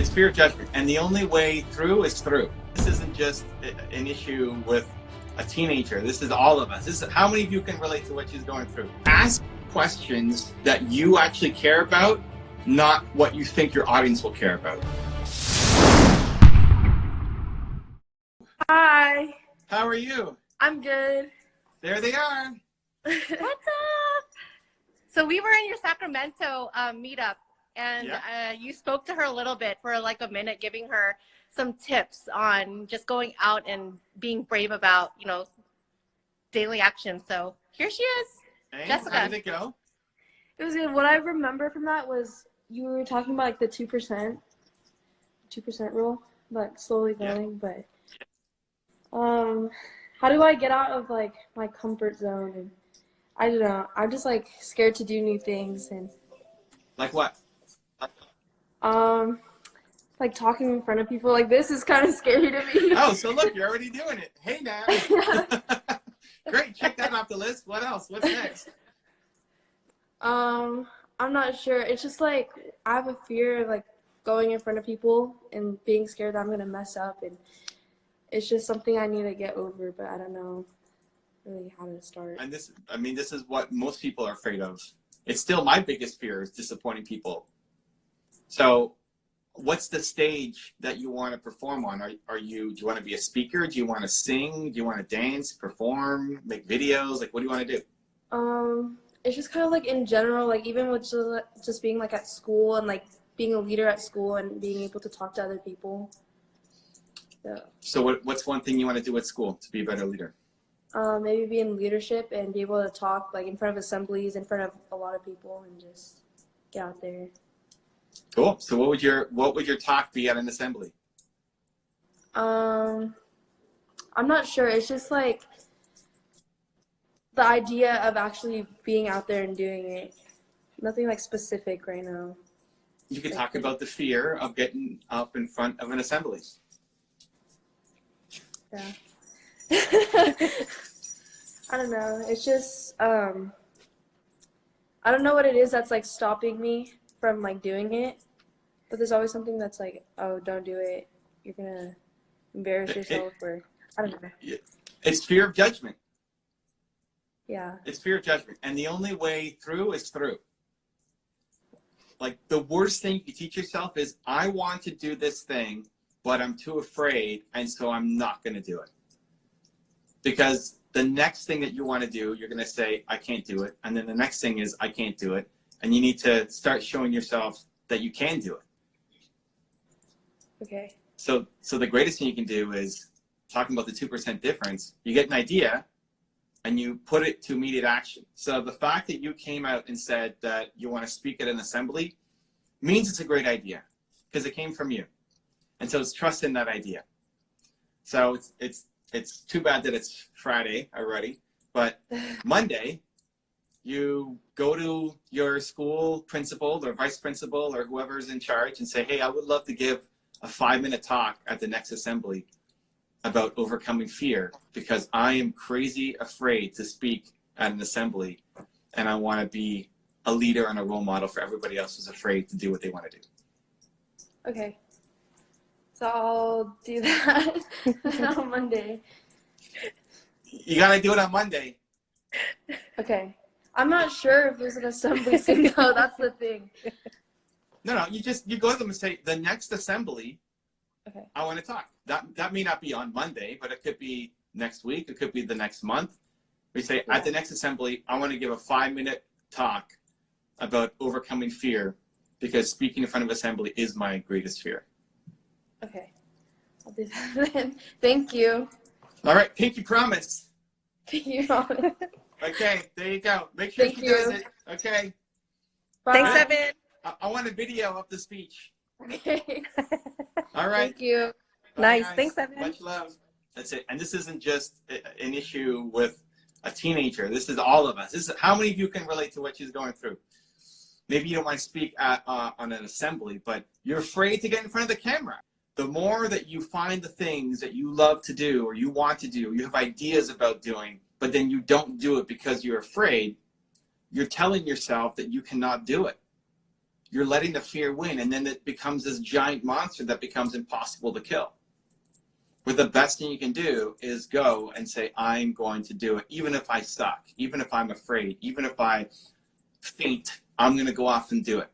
It's fear of judgment. And the only way through is through. This isn't just an issue with a teenager. This is all of us. This is how many of you can relate to what she's going through. Ask questions that you actually care about, not what you think your audience will care about. Hi. How are you? I'm good. There they are. What's up? So we were in your Sacramento meetup, and you spoke to her a little bit for like a minute, giving her some tips on just going out and being brave about, you know, daily action. So here she is. Hey, Jessica. how did it go? It was good. What I remember from that was you were talking about like the 2% rule, like slowly going, but how do I get out of like my comfort zone? And I don't know. I'm just like scared to do new things and Like what? like talking in front of people like this is kind of scary to me. Oh, so look, you're already doing it. Hey now. Great, check that off the list. What else? What's next? I'm not sure. It's just like I have a fear of like going in front of people and being scared that I'm gonna mess up, and it's just something I need to get over, but I don't know really how to start. And this is what most people are afraid of. It's still my biggest fear is disappointing people. So what's the stage that you want to perform on? Do you want to be a speaker? Do you want to sing? Do you want to dance, perform, make videos? Like, what do you want to do? It's just kind of like in general, like even with just being like at school and like being a leader at school and being able to talk to other people. So what's one thing you want to do at school to be a better leader? Maybe be in leadership and be able to talk like in front of assemblies, in front of a lot of people, and just get out there. Cool. So what would your talk be at an assembly? I'm not sure. It's just like the idea of actually being out there and doing it. Nothing like specific right now. You could talk about the fear of getting up in front of an assembly. Yeah. I don't know. It's just I don't know what it is that's like stopping me from like doing it, but there's always something that's like, oh, don't do it. You're gonna embarrass yourself, or I don't know. It's fear of judgment. Yeah. It's fear of judgment, and the only way through is through. Like the worst thing you can teach yourself is, I want to do this thing, but I'm too afraid, and so I'm not going to do it. Because the next thing that you want to do, you're going to say, I can't do it. And then the next thing is, I can't do it. And you need to start showing yourself that you can do it. Okay. So the greatest thing you can do is, talking about the 2% difference, you get an idea and you put it to immediate action. So the fact that you came out and said that you want to speak at an assembly means it's a great idea, because it came from you. And so it's trust in that idea. So it's too bad that it's Friday already, but Monday, you go to your school principal or vice principal or whoever's in charge and say, hey, I would love to give a 5-minute talk at the next assembly about overcoming fear, because I am crazy afraid to speak at an assembly, and I want to be a leader and a role model for everybody else who's afraid to do what they want to do. Okay. So I'll do that on Monday. You got to do it on Monday. Okay. I'm not sure if there's an assembly thing though. That's the thing. No, you go to them and say, the next assembly, Okay. I want to talk. That may not be on Monday, but it could be next week. It could be the next month. We say, at the next assembly, I want to give a 5-minute talk about overcoming fear, because speaking in front of assembly is my greatest fear. Okay. I'll do that then. Thank you. All right, pinky promise. You. Okay, there you go. Make sure Thank she you. does it. Okay. Bye. Thanks, Evan. I want a video of the speech. Okay. All right. Thank you. Bye, Nice. guys. Thanks, Evan. Much love. That's it. And this isn't just an issue with a teenager. This is all of us. This is how many of you can relate to what she's going through. Maybe you don't want to speak on an assembly, but you're afraid to get in front of the camera. The more that you find the things that you love to do or you want to do, you have ideas about doing, but then you don't do it because you're afraid, you're telling yourself that you cannot do it. you're letting the fear win, and then it becomes this giant monster that becomes impossible to kill. But the best thing you can do is go and say, I'm going to do it, even if I suck, even if I'm afraid, even if I faint, I'm going to go off and do it.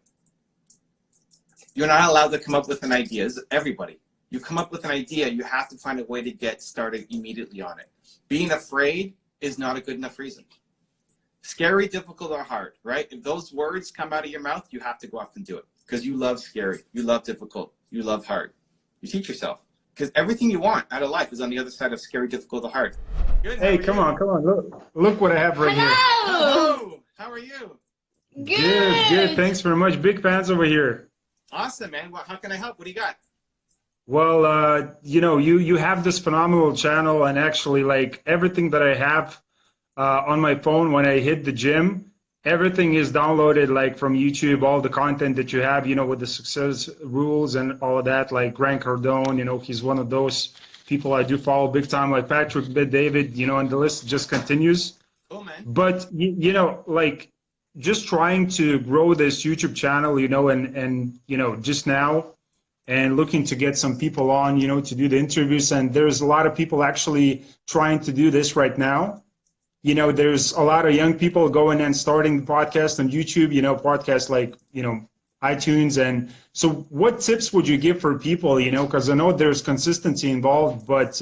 You're not allowed to come up with an idea. This is everybody. You come up with an idea, you have to find a way to get started immediately on it. Being afraid is not a good enough reason. Scary, difficult, or hard, right? If those words come out of your mouth, you have to go off and do it. Because you love scary, you love difficult, you love hard. You teach yourself. Because everything you want out of life is on the other side of scary, difficult, or hard. Good, hey, come on. Look what I have right here. Hello! How are you? Good. Thanks very much. Big fans over here. Awesome, man. Well, how can I help? What do you got? Well, you have this phenomenal channel, and actually, like, everything that I have on my phone when I hit the gym, everything is downloaded, like, from YouTube, all the content that you have, with the success rules and all of that, like Grant Cardone, he's one of those people I do follow big time, like Patrick Bet-David, and the list just continues. Cool, man. But, like, just trying to grow this YouTube channel, and just now, and looking to get some people on, to do the interviews. And there's a lot of people actually trying to do this right now. There's a lot of young people going and starting the podcast on YouTube, podcasts like, iTunes. And so what tips would you give for people, because I know there's consistency involved, but,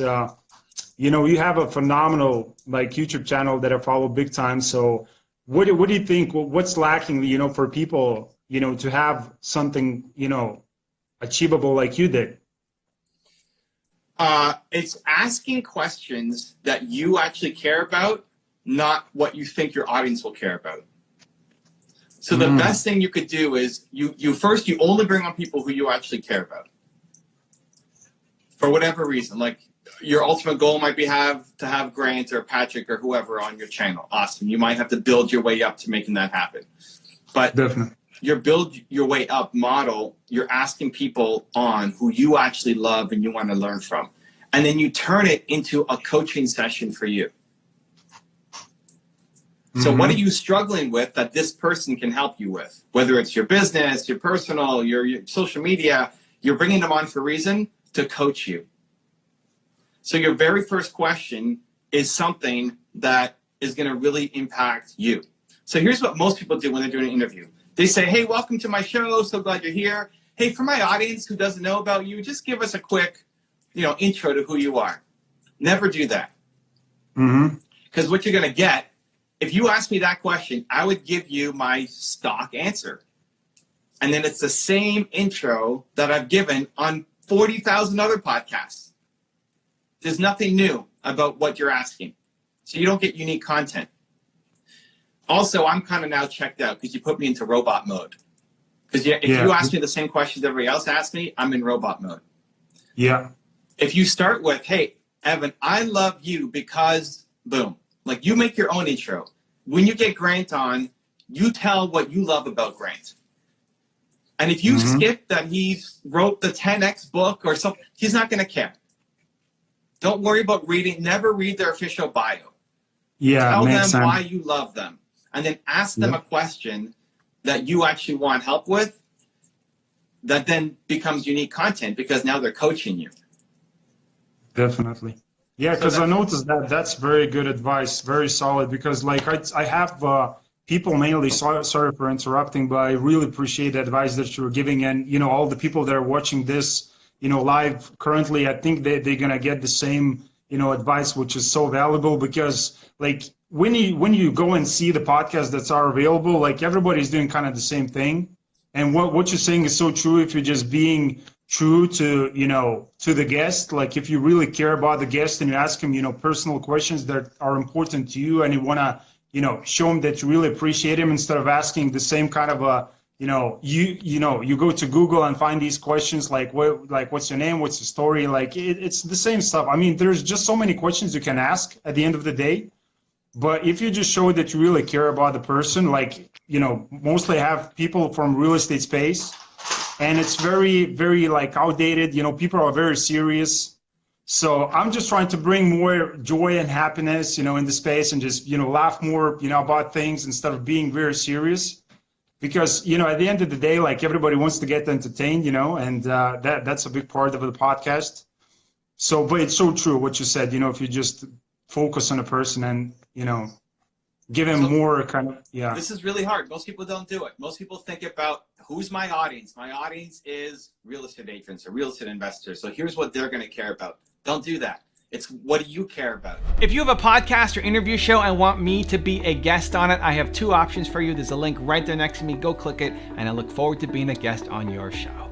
you have a phenomenal, like, YouTube channel that I follow big time. So what do you think, what's lacking, for people, to have something, achievable like you did? It's asking questions that you actually care about, not what you think your audience will care about. So the best thing you could do is you only bring on people who you actually care about. For whatever reason, like your ultimate goal might be to have Grant or Patrick or whoever on your channel. Awesome. You might have to build your way up to making that happen. But definitely, your build your way up model, you're asking people on who you actually love and you want to learn from. And then you turn it into a coaching session for you. So what are you struggling with that this person can help you with? Whether it's your business, your personal, your social media, you're bringing them on for a reason to coach you. So your very first question is something that is going to really impact you. So here's what most people do when they're doing an interview. They say, hey, welcome to my show. So glad you're here. Hey, for my audience who doesn't know about you, just give us a quick, intro to who you are. Never do that. Because what you're going to get, if you ask me that question, I would give you my stock answer. And then it's the same intro that I've given on 40,000 other podcasts. There's nothing new about what you're asking. So you don't get unique content. Also, I'm kind of now checked out because you put me into robot mode. Because if you ask me the same questions everybody else asks me, I'm in robot mode. Yeah. If you start with, hey, Evan, I love you because, boom. Like, you make your own intro. When you get Grant on, you tell what you love about Grant. And if you skip that he wrote the 10X book or something, he's not going to care. Don't worry about reading. Never read their official bio. Yeah, tell them sense. why you love them. And then ask them a question that you actually want help with that then becomes unique content because now they're coaching you. Definitely. Yeah, because I noticed that's very good advice, very solid, because like I have people mainly, sorry for interrupting, but I really appreciate the advice that you're giving. And, all the people that are watching this, live currently, I think they're going to get the same, advice, which is so valuable because like when you go and see the podcasts that are available, like everybody's doing kind of the same thing. And what you're saying is so true. If you're just being true to, to the guest, like if you really care about the guest and you ask him, personal questions that are important to you and you want to, show him that you really appreciate him instead of asking the same kind of a, you go to Google and find these questions like what's your name, what's your story? Like it's the same stuff. I mean, there's just so many questions you can ask at the end of the day. But if you just show that you really care about the person, like, mostly have people from real estate space, and it's very, very like outdated, people are very serious. So I'm just trying to bring more joy and happiness, in the space and just, laugh more, about things instead of being very serious. because, you know, at the end of the day, like everybody wants to get entertained, you know, and that's a big part of the podcast. So, but it's so true what you said, you know, if you just focus on a person and, you know, give him more kind of, yeah. This is really hard. Most people don't do it. Most people think about, who's my audience? My audience is real estate agents or real estate investors. So here's what they're going to care about. Don't do that. It's what do you care about? If you have a podcast or interview show and want me to be a guest on it, I have two options for you. There's a link right there next to me. Go click it, and I look forward to being a guest on your show.